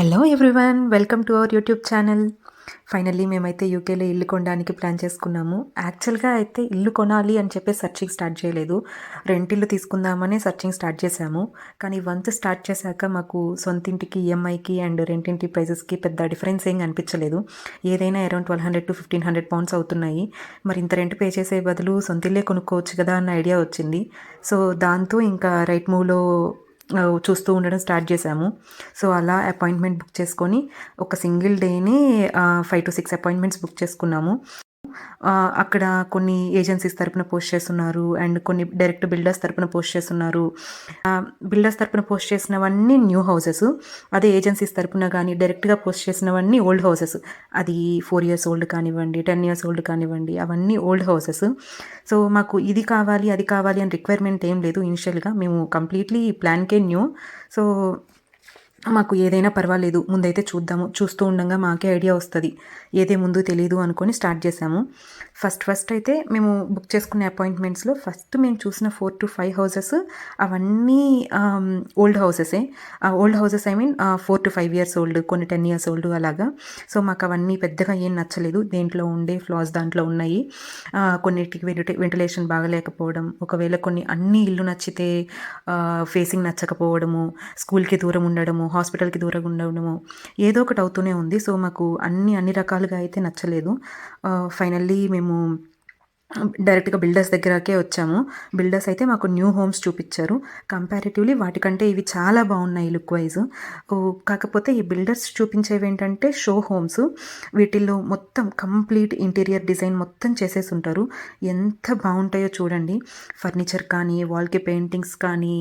Hello everyone, welcome to our YouTube channel. Finally మేమైతే యూకేలో ఇల్లు కొనడానికి ప్లాన్ చేసుకున్నాము. యాక్చువల్గా అయితే ఇల్లు కొనాలి అని చెప్పి సర్చింగ్ స్టార్ట్ చేయలేదు, రెంటిల్లు తీసుకుందామని సర్చింగ్ స్టార్ట్ చేశాము. కానీ వన్స్ స్టార్ట్ చేశాక మాకు సొంతింటికి ఈఎంఐకి అండ్ రెంటింటి ప్రైజెస్కి పెద్ద డిఫరెన్స్ ఏం అనిపించలేదు. ఏదైనా అరౌండ్ 1200 to 1500 పౌండ్స్ అవుతున్నాయి. మరి ఇంత రెంట్ పే చేసే బదులు సొంతిల్లే కొనుక్కోవచ్చు కదా అన్న ఐడియా వచ్చింది. సో దాంతో ఇంకా రైట్ మూవ్లో చూస్తూ ఉండడం స్టార్ట్ చేశాము. సో అలా అపాయింట్మెంట్ బుక్ చేసుకొని ఒక సింగిల్ డేని 5 to 6 అపాయింట్మెంట్స్ బుక్ చేసుకున్నాము. అక్కడ కొన్ని ఏజెన్సీస్ తరపున పోస్ట్ చేస్తున్నారు అండ్ కొన్ని డైరెక్ట్ బిల్డర్స్ తరపున పోస్ట్ చేస్తున్నారు. బిల్డర్స్ తరపున పోస్ట్ చేసినవన్నీ న్యూ హౌసెస్, అదే ఏజెన్సీస్ తరపున కానీ డైరెక్ట్గా పోస్ట్ చేసినవన్నీ ఓల్డ్ హౌసెస్. అది 4 years ఓల్డ్ కానివ్వండి, 10 years ఓల్డ్ కానివ్వండి, అవన్నీ ఓల్డ్ హౌసెస్. సో మాకు ఇది కావాలి అది కావాలి అని రిక్వైర్మెంట్ ఏం లేదు. ఇనిషియల్గా మేము కంప్లీట్లీ ప్లాన్కే న్యూ. సో మాకు ఏదైనా పర్వాలేదు, ముందైతే చూద్దాము, చూస్తూ ఉండగా మాకే ఐడియా వస్తుంది, ఏదే ముందు తెలియదు అనుకొని స్టార్ట్ చేసాము. ఫస్ట్ అయితే మేము బుక్ చేసుకునే అపాయింట్మెంట్స్లో ఫస్ట్ మేము చూసిన 4 to 5 హౌసెస్ అవన్నీ ఓల్డ్ హౌసెసే. Old houses I mean 4 to 5 years old, కొన్ని 10 years ఓల్డ్ అలాగా. సో మాకు అవన్నీ పెద్దగా ఏం నచ్చలేదు. దేంట్లో ఉండే ఫ్లాస్ దాంట్లో ఉన్నాయి. కొన్నిటికి వెంటిలేషన్ బాగలేకపోవడం, ఒకవేళ కొన్ని అన్ని ఇల్లు నచ్చితే ఫేసింగ్ నచ్చకపోవడము, స్కూల్కి దూరం ఉండడము, హాస్పిటల్కి దూరంగా ఉండడము, ఏదో ఒకటి అవుతూనే ఉంది. సో మాకు అన్ని రకాలుగా అయితే నచ్చలేదు. ఫైనల్లీ మేము డైరెక్ట్గా బిల్డర్స్ దగ్గరకే వచ్చాము. బిల్డర్స్ అయితే మాకు న్యూ హోమ్స్ చూపించారు. కంపారిటివ్లీ వాటికంటే ఇవి చాలా బాగున్నాయి లుక్ వైజ్. కాకపోతే ఈ బిల్డర్స్ చూపించేవి ఏంటంటే షో హోమ్స్. వీటిల్లో మొత్తం కంప్లీట్ ఇంటీరియర్ డిజైన్ మొత్తం చేసేసి ఉంటారు. ఎంత బాగుంటాయో చూడండి. ఫర్నిచర్ కానీ, వాల్కి పెయింటింగ్స్ కానీ,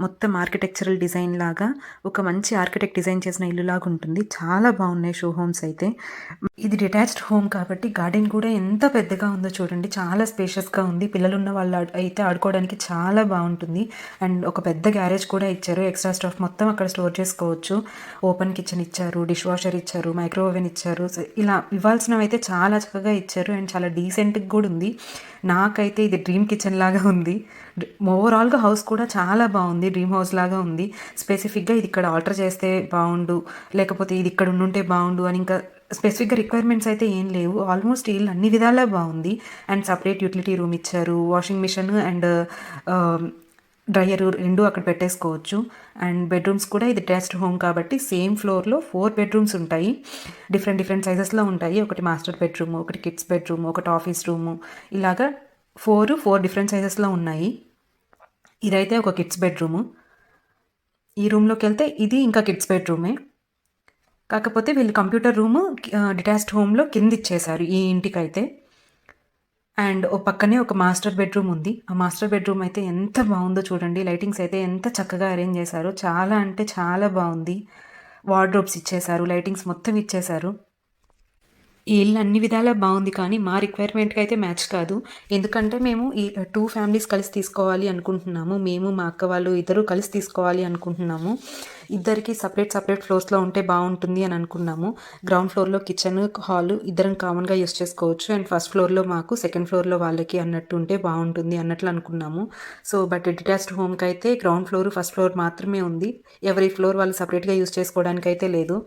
మొత్తం ఆర్కిటెక్చరల్ డిజైన్ లాగా ఒక మంచి ఆర్కిటెక్ట్ డిజైన్ చేసిన ఇల్లు లాగా ఉంటుంది. చాలా బాగున్నాయి షో హోమ్స్ అయితే. ఇది డిటాచ్డ్ హోమ్ కాబట్టి గార్డెన్ కూడా ఎంత పెద్దగా ఉందో చూడండి. చాలా స్పేషియస్గా ఉంది. పిల్లలు ఉన్న వాళ్ళు అయితే ఆడుకోవడానికి చాలా బాగుంటుంది. అండ్ ఒక పెద్ద గ్యారేజ్ కూడా ఇచ్చారు. ఎక్స్ట్రా స్టఫ్ మొత్తం అక్కడ స్టోర్ చేసుకోవచ్చు. ఓపెన్ కిచెన్ ఇచ్చారు, డిష్ వాషర్ ఇచ్చారు, మైక్రో ఓవెన్ ఇచ్చారు. ఇలా ఇవ్వాల్సినవి అయితే చాలా చక్కగా ఇచ్చారు. అండ్ చాలా డీసెంట్గా కూడా ఉంది. నాకైతే ఇది డ్రీమ్ కిచెన్ లాగా ఉంది. ఓవరాల్గా హౌస్ కూడా చాలా బాగుంది, డ్రీమ్ హౌస్ లాగా ఉంది. స్పెసిఫిక్గా ఇది ఇక్కడ ఆల్టర్ చేస్తే బాగుండు, లేకపోతే ఇది ఇక్కడ ఉండుంటే బాగుండు అని ఇంకా స్పెసిఫిక్గా రిక్వైర్మెంట్స్ అయితే ఏం లేవు. ఆల్మోస్ట్ ఇల్లు అన్ని విధాలా బాగుంది. అండ్ సపరేట్ యూటిలిటీ రూమ్ ఇచ్చారు. వాషింగ్ మిషన్ అండ్ డ్రయర్ రెండు అక్కడ పెట్టేసుకోవచ్చు. అండ్ బెడ్రూమ్స్ కూడా ఇది అటాచ్డ్ హోమ్ కాబట్టి సేమ్ ఫ్లోర్లో 4 bedrooms ఉంటాయి. డిఫరెంట్ సైజెస్లో ఉంటాయి. ఒకటి మాస్టర్ బెడ్రూమ్, ఒకటి కిడ్స్ బెడ్రూమ్, ఒకటి ఆఫీస్ రూము, ఇలాగా 4 డిఫరెంట్ సైజెస్లో ఉన్నాయి. ఇదైతే ఒక కిడ్స్ బెడ్రూము. ఈ రూమ్లోకి వెళ్తే ఇది ఇంకా కిడ్స్ బెడ్రూమే. కాకపోతే వీళ్ళు కంప్యూటర్ రూము డిటాచ్డ్ హోమ్లో కింద ఇచ్చేశారు ఈ ఇంటికైతే. అండ్ ఓ పక్కనే ఒక మాస్టర్ బెడ్రూమ్ ఉంది. ఆ మాస్టర్ బెడ్రూమ్ అయితే ఎంత బాగుందో చూడండి. లైటింగ్స్ అయితే ఎంత చక్కగా అరేంజ్ చేశారో, చాలా అంటే చాలా బాగుంది. వార్డ్రోబ్స్ ఇచ్చేశారు, లైటింగ్స్ మొత్తం ఇచ్చేశారు. ఈ ఇల్లు అన్ని విధాలా బాగుంది, కానీ మా రిక్వైర్మెంట్కి అయితే మ్యాచ్ కాదు. ఎందుకంటే మేము ఈ 2 families కలిసి తీసుకోవాలి అనుకుంటున్నాము. మేము, మా అక్క వాళ్ళు ఇద్దరు కలిసి తీసుకోవాలి అనుకుంటున్నాము. ఇద్దరికి సపరేట్ ఫ్లోర్స్లో ఉంటే బాగుంటుంది అని అనుకున్నాము. గ్రౌండ్ ఫ్లోర్లో కిచెన్, హాల్ ఇద్దరం కామన్గా యూస్ చేసుకోవచ్చు. అండ్ ఫస్ట్ ఫ్లోర్లో మాకు, సెకండ్ ఫ్లోర్లో వాళ్ళకి అన్నట్టు ఉంటే బాగుంటుంది అన్నట్లు అనుకున్నాము. సో బట్ డిటాచ్డ్ హోమ్కి అయితే గ్రౌండ్ ఫ్లోర్, ఫస్ట్ ఫ్లోర్ మాత్రమే ఉంది. ఎవరి ఫ్లోర్ వాళ్ళు సపరేట్గా యూస్ చేసుకోవడానికి అయితే లేదు.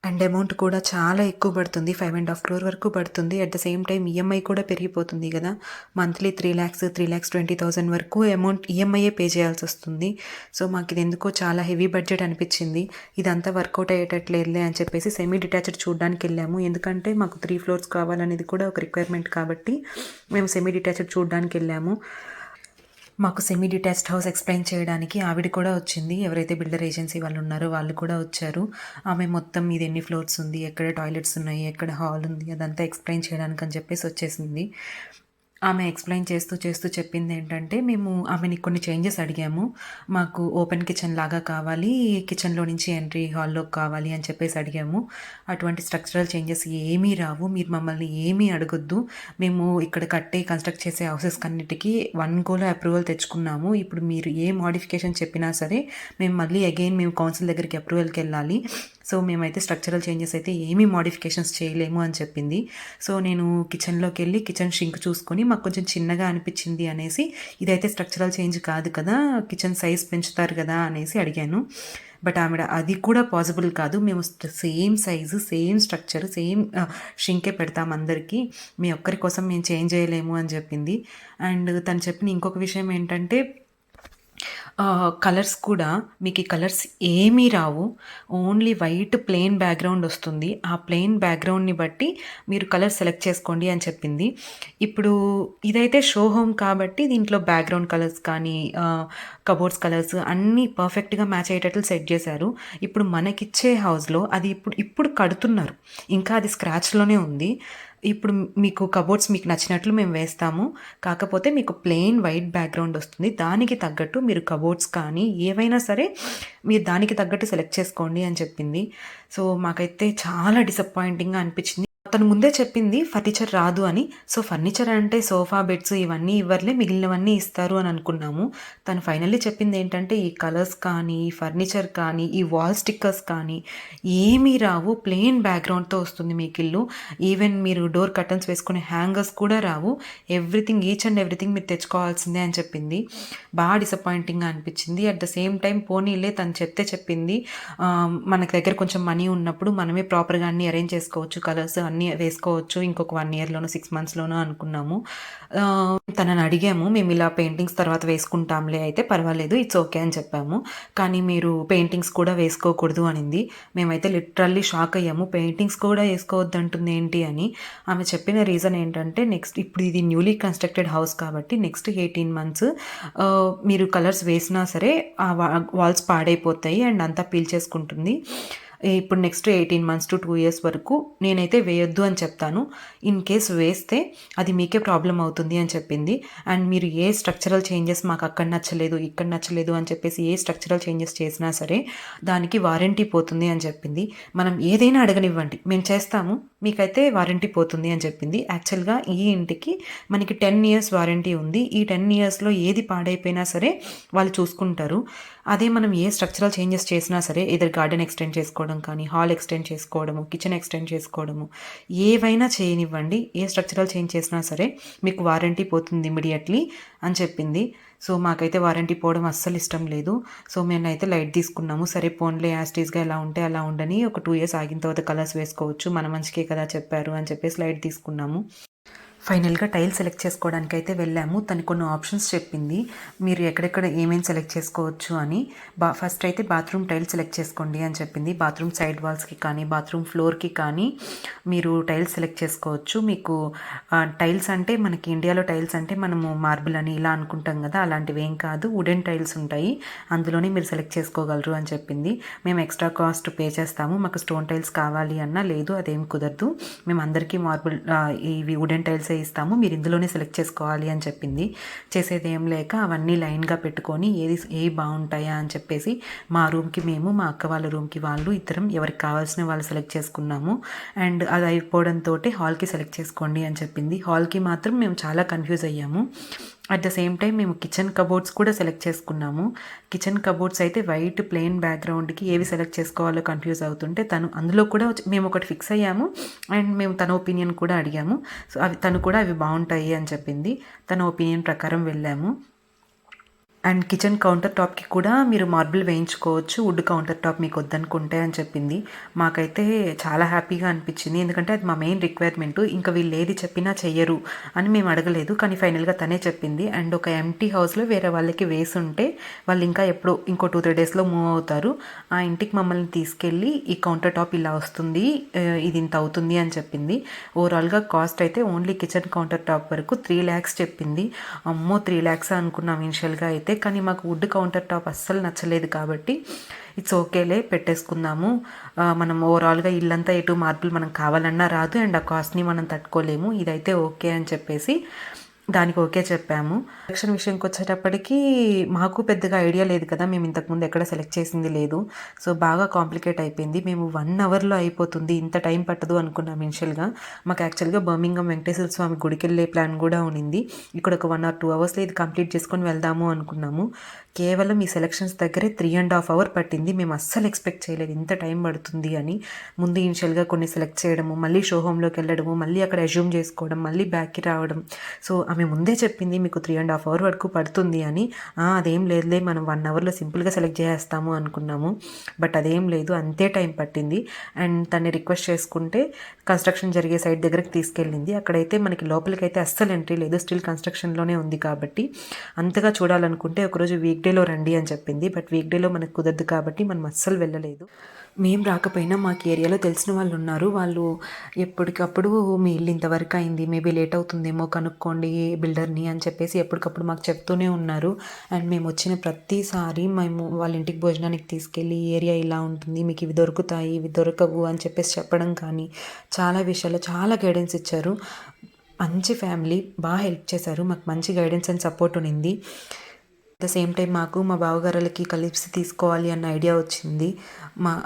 అండ్ అమౌంట్ కూడా చాలా ఎక్కువ పడుతుంది. 5.5 crore వరకు పడుతుంది. At the same time EMI కూడా పెరిగిపోతుంది కదా. మంత్లీ 3,20,000 వరకు అమౌంట్ ఈఎంఐయే పే చేయాల్సి వస్తుంది. సో మాకు ఇది ఎందుకో చాలా హెవీ బడ్జెట్ అనిపించింది. ఇదంతా వర్కౌట్ అయ్యేటట్లేదులే అని చెప్పేసి సెమీ డిటాచ్డ్ చూడడానికి వెళ్ళాము. ఎందుకంటే మాకు 3 floors కావాలనేది కూడా ఒక రిక్వైర్మెంట్ కాబట్టి మేము సెమీ డిటాచ్డ్ చూడడానికి వెళ్ళాము. మాకు సెమీ డిటాచ్డ్ హౌస్ ఎక్స్ప్లెయిన్ చేయడానికి ఆవిడ కూడా వచ్చింది. ఎవరైతే బిల్డర్ ఏజెన్సీ వాళ్ళు ఉన్నారో వాళ్ళు కూడా వచ్చారు. ఆమె మొత్తం ఇది ఎన్ని ఫ్లోర్స్ ఉంది, ఎక్కడ టాయిలెట్స్ ఉన్నాయి, ఎక్కడ హాల్ ఉంది, అదంతా ఎక్స్ప్లెయిన్ చేయడానికి అని చెప్పేసి వచ్చేసింది. ఆమె ఎక్స్ప్లెయిన్ చేస్తూ చెప్పింది ఏంటంటే, మేము ఆమెని కొన్ని చేంజెస్ అడిగాము. మాకు ఓపెన్ కిచెన్ లాగా కావాలి, కిచెన్లో నుంచి ఎంట్రీ హాల్లోకి కావాలి అని చెప్పేసి అడిగాము. అటువంటి స్ట్రక్చరల్ చేంజెస్ ఏమీ రావు, మీరు మమ్మల్ని ఏమీ అడగొద్దు. మేము ఇక్కడ కన్స్ట్రక్ట్ చేసే హౌసెస్ కన్నిటికీ 1 goలో అప్రూవల్ తెచ్చుకున్నాము. ఇప్పుడు మీరు ఏ మోడిఫికేషన్ చెప్పినా సరే మేము మళ్ళీ అగైన్ మేము కౌన్సిల్ దగ్గరికి అప్రూవల్కి వెళ్ళాలి. సో మేమైతే స్ట్రక్చరల్ చేంజెస్ అయితే ఏమీ మోడిఫికేషన్స్ చేయలేము అని చెప్పింది. సో నేను కిచెన్లోకి వెళ్ళి కిచెన్ షింక్ చూసుకొని మాకు కొంచెం చిన్నగా అనిపించింది అనేసి, ఇదైతే స్ట్రక్చరల్ చేంజ్ కాదు కదా, కిచెన్ సైజ్ పెంచుతారు కదా అనేసి అడిగాను. బట్ ఆవిడ అది కూడా పాసిబుల్ కాదు, మేము same size same structure same షింకే పెడతాం అందరికీ, మీ ఒక్కరి కోసం మేము చేంజ్ చేయలేము అని చెప్పింది. అండ్ తను చెప్పిన ఇంకొక విషయం ఏంటంటే కలర్స్ కూడా మీకు ఈ కలర్స్ ఏమీ రావు, ఓన్లీ వైట్ ప్లెయిన్ బ్యాక్గ్రౌండ్ వస్తుంది, ఆ ప్లెయిన్ బ్యాక్గ్రౌండ్ని బట్టి మీరు కలర్ సెలెక్ట్ చేసుకోండి అని చెప్పింది. ఇప్పుడు ఇదైతే షో హోమ్ కాబట్టి దీంట్లో బ్యాక్గ్రౌండ్ కలర్స్ కానీ కబోర్డ్స్ కలర్స్ అన్నీ పర్ఫెక్ట్గా మ్యాచ్ అయ్యేటట్లు సెట్ చేశారు. ఇప్పుడు మనకిచ్చే హౌస్లో అది ఇప్పుడు కడుతున్నారు, ఇంకా అది స్క్రాచ్లోనే ఉంది. ఇప్పుడు మీకు కబోర్డ్స్ మీకు నచ్చినట్లు మేము వేస్తాము, కాకపోతే మీకు ప్లెయిన్ వైట్ బ్యాక్గ్రౌండ్ వస్తుంది, దానికి తగ్గట్టు మీరు కబోర్డ్స్ కానీ ఏవైనా సరే మీరు దానికి తగ్గట్టు సెలెక్ట్ చేసుకోండి అని చెప్పింది. సో మాకైతే చాలా డిసప్పాయింటింగ్గా అనిపించింది. తను ముందే చెప్పింది ఫర్నిచర్ రాదు అని. సో ఫర్నిచర్ అంటే సోఫా బెడ్స్ ఇవన్నీ ఇవ్వర్లే, మిగిలినవన్నీ ఇస్తారు అని అనుకున్నాము. తను ఫైనల్లీ చెప్పింది ఏంటంటే ఈ కలర్స్ కానీ ఈ ఫర్నిచర్ కానీ ఈ వాల్ స్టిక్కర్స్ కానీ ఏమీ రావు, ప్లెయిన్ బ్యాక్గ్రౌండ్తో వస్తుంది మీకు ఇల్లు, ఈవెన్ మీరు డోర్ కర్టన్స్ వేసుకునే హ్యాంగర్స్ కూడా రావు, ఎవ్రీథింగ్ ఈచ్ అండ్ ఎవ్రీథింగ్ మీరు తెచ్చుకోవాల్సిందే అని చెప్పింది. బాగా డిసప్పాయింటింగ్గా అనిపించింది. అట్ ద సేమ్ టైం పోనీలే తను చెప్పింది మనకి దగ్గర కొంచెం మనీ ఉన్నప్పుడు మనమే ప్రాపర్గా అన్నీ అరేంజ్ చేసుకోవచ్చు, కలర్స్ అన్నీ వేసుకోవచ్చు ఇంకొక 1 ఇయర్లోనో 6 మంత్స్లోనో అనుకున్నాము. తనని అడిగాము, మేము ఇలా పెయింటింగ్స్ తర్వాత వేసుకుంటాంలే, అయితే పర్వాలేదు ఇట్స్ ఓకే అని చెప్పాము, కానీ మీరు పెయింటింగ్స్ కూడా వేసుకోకూడదు అనింది. మేమైతే లిటరల్లీ షాక్ అయ్యాము, పెయింటింగ్స్ కూడా వేసుకోవద్దు అంటుంది ఏంటి అని. ఆమె చెప్పిన రీజన్ ఏంటంటే ఇప్పుడు ఇది న్యూలీ కన్స్ట్రక్టెడ్ హౌస్ కాబట్టి నెక్స్ట్ 18 months మీరు కలర్స్ వేసినా సరే ఆ వాల్స్ పాడైపోతాయి అండ్ అంతా పీల్చేసుకుంటుంది. ఇప్పుడు నెక్స్ట్ 18 months to 2 years వరకు నేనైతే వేయొద్దు అని చెప్తాను, ఇన్ కేస్ వేస్తే అది మీకే ప్రాబ్లం అవుతుంది అని చెప్పింది. అండ్ మీరు ఏ స్ట్రక్చరల్ చేంజెస్ మాకు అక్కడ నచ్చలేదు ఇక్కడ నచ్చలేదు అని చెప్పేసి ఏ స్ట్రక్చరల్ చేంజెస్ చేసినా సరే దానికి వారంటీ పోతుంది అని చెప్పింది. మనం ఏదైనా అడగనివ్వండి మేము చేస్తాము, మీకైతే వారంటీ పోతుంది అని చెప్పింది. యాక్చువల్గా ఈ ఇంటికి మనకి 10 years వారంటీ ఉంది, ఈ 10 yearsలో ఏది పాడైపోయినా సరే వాళ్ళు చూసుకుంటారు. అదే మనం ఏ స్ట్రక్చరల్ చేంజెస్ చేసినా సరే ఇద్దరు గార్డెన్ ఎక్స్టెండ్ చేసుకోవడం కానీ హాల్ ఎక్స్టెండ్ చేసుకోవడము కిచెన్ ఎక్స్టెండ్ చేసుకోవడము ఏవైనా చేయనివ్వండి, ఏ స్ట్రక్చరల్ చేంజ్ చేసినా సరే మీకు వారంటీ పోతుంది ఇమీడియట్లీ అని చెప్పింది. సో మాకైతే వారంటీ పోవడం అస్సలు ఇష్టం లేదు. సో మేమైతే లైట్ తీసుకున్నాము, సరే పోన్లే యాస్టీస్గా ఎలా ఉంటే అలా ఉండని, ఒక 2 years ఆగిన తర్వాత కలర్స్ వేసుకోవచ్చు, మన మంచికే కదా చెప్పారు అని చెప్పేసి లైట్ తీసుకున్నాము. ఫైనల్గా టైల్ సెలెక్ట్ చేసుకోవడానికి అయితే వెళ్ళాము. తను కొన్ని ఆప్షన్స్ చెప్పింది, మీరు ఎక్కడెక్కడ ఏమేమి సెలెక్ట్ చేసుకోవచ్చు అని. ఫస్ట్ అయితే బాత్రూమ్ టైల్ సెలెక్ట్ చేసుకోండి అని చెప్పింది. బాత్రూమ్ సైడ్ వాల్స్కి కానీ బాత్రూమ్ ఫ్లోర్కి కానీ మీరు టైల్స్ సెలెక్ట్ చేసుకోవచ్చు. మీకు టైల్స్ అంటే మనకి ఇండియాలో టైల్స్ అంటే మనము మార్బుల్ అని ఇలా అనుకుంటాం కదా, అలాంటివి ఏం కాదు, వుడెన్ టైల్స్ ఉంటాయి, అందులోనే మీరు సెలెక్ట్ చేసుకోగలరు అని చెప్పింది. మేము ఎక్స్ట్రా కాస్ట్ పే చేస్తాము, మాకు స్టోన్ టైల్స్ కావాలి అన్నా లేదు అదేం కుదరదు, మేము అందరికీ మార్బుల్ ఇవి వుడెన్ టైల్స్ ఇస్తాము, మీరు ఇందులోనే సెలెక్ట్ చేసుకోవాలి అని చెప్పింది. చేసేది ఏం లేక అవన్నీ లైన్గా పెట్టుకొని ఏ బాగుంటాయా అని చెప్పేసి మా రూమ్కి మేము, మా అక్క వాళ్ళ రూమ్కి వాళ్ళు ఇద్దరం ఎవరికి కావాల్సిన వాళ్ళు సెలెక్ట్ చేసుకున్నాము. అండ్ అది అయిపోవడంతో హాల్కి సెలెక్ట్ చేసుకోండి అని చెప్పింది. హాల్కి మాత్రం మేము చాలా కన్ఫ్యూజ్ అయ్యాము. అట్ ద సేమ్ టైం మేము కిచెన్ కబోర్డ్స్ కూడా సెలెక్ట్ చేసుకున్నాము. కిచెన్ కబోర్డ్స్ అయితే వైట్ ప్లెయిన్ బ్యాక్గ్రౌండ్కి ఏవి సెలెక్ట్ చేసుకోవాలో కన్ఫ్యూజ్ అవుతుంటే అందులో కూడా మేము ఒకటి ఫిక్స్ అయ్యాము అండ్ మేము తన ఒపీనియన్ కూడా అడిగాము. సో తను కూడా అవి బాగుంటాయి అని చెప్పింది. తన ఒపీనియన్ ప్రకారం వెళ్ళాము. అండ్ కిచెన్ కౌంటర్ టాప్కి కూడా మీరు మార్బుల్ వేయించుకోవచ్చు, వుడ్ కౌంటర్ టాప్ మీకు వద్దనుకుంటే అని చెప్పింది. మాకైతే చాలా హ్యాపీగా అనిపించింది, ఎందుకంటే అది మా మెయిన్ రిక్వైర్మెంట్. ఇంకా వీళ్ళు ఏది చెప్పినా చెయ్యరు అని మేము అడగలేదు, కానీ ఫైనల్గా తనే చెప్పింది. అండ్ ఒక ఎంటీ హౌస్లో వేరే వాళ్ళకి వేసి ఉంటే వాళ్ళు ఇంకా ఎప్పుడో ఇంకో 2-3 daysలో మూవ్ అవుతారు, ఆ ఇంటికి మమ్మల్ని తీసుకెళ్ళి ఈ కౌంటర్ టాప్ ఇలా వస్తుంది, ఇది ఇంత అవుతుంది అని చెప్పింది. ఓవరాల్గా కాస్ట్ అయితే ఓన్లీ కిచెన్ కౌంటర్ టాప్ వరకు 3 lakhs చెప్పింది. అమ్మో 3 lakhs అనుకున్నాం ఇనిషియల్గా అయితే, కానీ మాకు వుడ్ కౌంటర్ టాప్ అస్సలు నచ్చలేదు కాబట్టి ఇట్స్ ఓకేలే పెట్టేసుకుందాము. మనం ఓవరాల్గా ఇల్లంతా ఎటు మార్బుల్ మనం కావాలన్నా రాదు అండ్ ఆ కాస్ట్ని మనం తట్టుకోలేము, ఇదైతే ఓకే అని చెప్పేసి దానికి ఓకే చెప్పాము. సెలక్షన్ విషయంకి వచ్చేటప్పటికి మాకు పెద్దగా ఐడియా లేదు కదా, మేము ఇంతకుముందు ఎక్కడ సెలెక్ట్ చేసింది లేదు, సో బాగా కాంప్లికేట్ అయిపోయింది. మేము 1 hourలో అయిపోతుంది, ఇంత టైం పట్టదు అనుకున్నాం ఇనిషియల్గా. మాకు యాక్చువల్గా బర్మింగం వెంకటేశ్వర స్వామి గుడికి వెళ్ళే ప్లాన్ కూడా ఉండింది. ఇక్కడ ఒక 1 or 2 hours ఇది కంప్లీట్ చేసుకొని వెళ్దాము అనుకున్నాము. కేవలం ఈ సెలక్షన్స్ దగ్గరే 3.5 అవర్ పట్టింది. మేము అస్సలు ఎక్స్పెక్ట్ చేయలేదు ఇంత టైం పడుతుంది అని. ముందు ఇనిషియల్గా కొన్ని సెలెక్ట్ చేయడము, మళ్ళీ షో హోమ్లోకి వెళ్ళడము, మళ్ళీ అక్కడ అజ్యూమ్ చేసుకోవడం, మళ్ళీ బ్యాక్కి రావడం. సో ఆమె ముందే చెప్పింది మీకు 3.5 అవర్ వరకు పడుతుంది అని. అదేం లేదులే, మనం 1 అవర్లో సింపుల్గా సెలెక్ట్ చేసేస్తాము అనుకున్నాము. బట్ అదేం లేదు, అంతే టైం పట్టింది. అండ్ తన్ని రిక్వెస్ట్ చేసుకుంటే కన్స్ట్రక్షన్ జరిగే సైట్ దగ్గరికి తీసుకెళ్ళింది. అక్కడైతే మనకి లోపలికైతే అస్సలు ఎంట్రీ లేదు, స్టిల్ కన్స్ట్రక్షన్లోనే ఉంది కాబట్టి. అంతగా చూడాలనుకుంటే ఒకరోజు వీక్ డేలో రండి అని చెప్పింది. బట్ వీక్ డేలో మనకు కుదరదు కాబట్టి మనం అస్సలు వెళ్ళలేదు. మేము రాకపోయినా మాకు ఏరియాలో తెలిసిన వాళ్ళు ఉన్నారు. వాళ్ళు ఎప్పటికప్పుడు మీ ఇల్లు ఇంతవరకు అయింది, మేబీ లేట్ అవుతుందేమో కనుక్కోండి బిల్డర్ని అని చెప్పేసి ఎప్పటికప్పుడు మాకు చెప్తూనే ఉన్నారు. అండ్ మేము వచ్చిన ప్రతిసారి మేము వాళ్ళ ఇంటికి భోజనానికి తీసుకెళ్ళి ఏరియా ఇలా ఉంటుంది, మీకు ఇవి దొరుకుతాయి, ఇవి దొరకవు అని చెప్పేసి చెప్పడం కానీ చాలా విషయాల్లో చాలా గైడెన్స్ ఇచ్చారు. మంచి ఫ్యామిలీ, బాగా హెల్ప్ చేశారు. మాకు మంచి గైడెన్స్ అండ్ సపోర్ట్ ఉన్నింది. ద సేమ్ టైం మాకు మా బావగారులకి కలిసి తీసుకోవాలి అన్న ఐడియా వచ్చింది.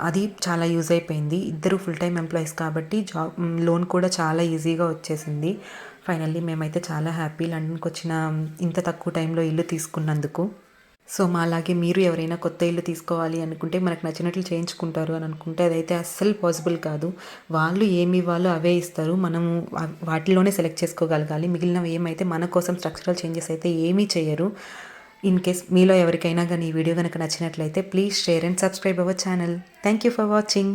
అది చాలా యూజ్ అయిపోయింది. ఇద్దరు ఫుల్ టైం ఎంప్లాయీస్ కాబట్టి లోన్ కూడా చాలా ఈజీగా వచ్చేసింది. ఫైనల్లీ మేమైతే చాలా హ్యాపీ లండన్కి వచ్చిన ఇంత తక్కువ టైంలో ఇల్లు తీసుకున్నందుకు. సో అలాగే మీరు ఎవరైనా కొత్త ఇల్లు తీసుకోవాలి అనుకుంటే, మనకు నచ్చినట్లు చేయించుకుంటారు అని అనుకుంటే అదైతే అస్సలు పాసిబుల్ కాదు. వాళ్ళు ఏమి ఇవ్వాలో అవే ఇస్తారు. మనము వాటిలోనే సెలెక్ట్ చేసుకోగలగాలి. మిగిలినవి ఏమైతే మన కోసం స్ట్రక్చరల్ చేంజెస్ అయితే ఏమీ చేయరు. ఇన్ కేస్ మీలో ఎవరికైనా కానీ ఈ వీడియో కనుక నచ్చినట్లయితే please share and subscribe our channel. Thank you for watching.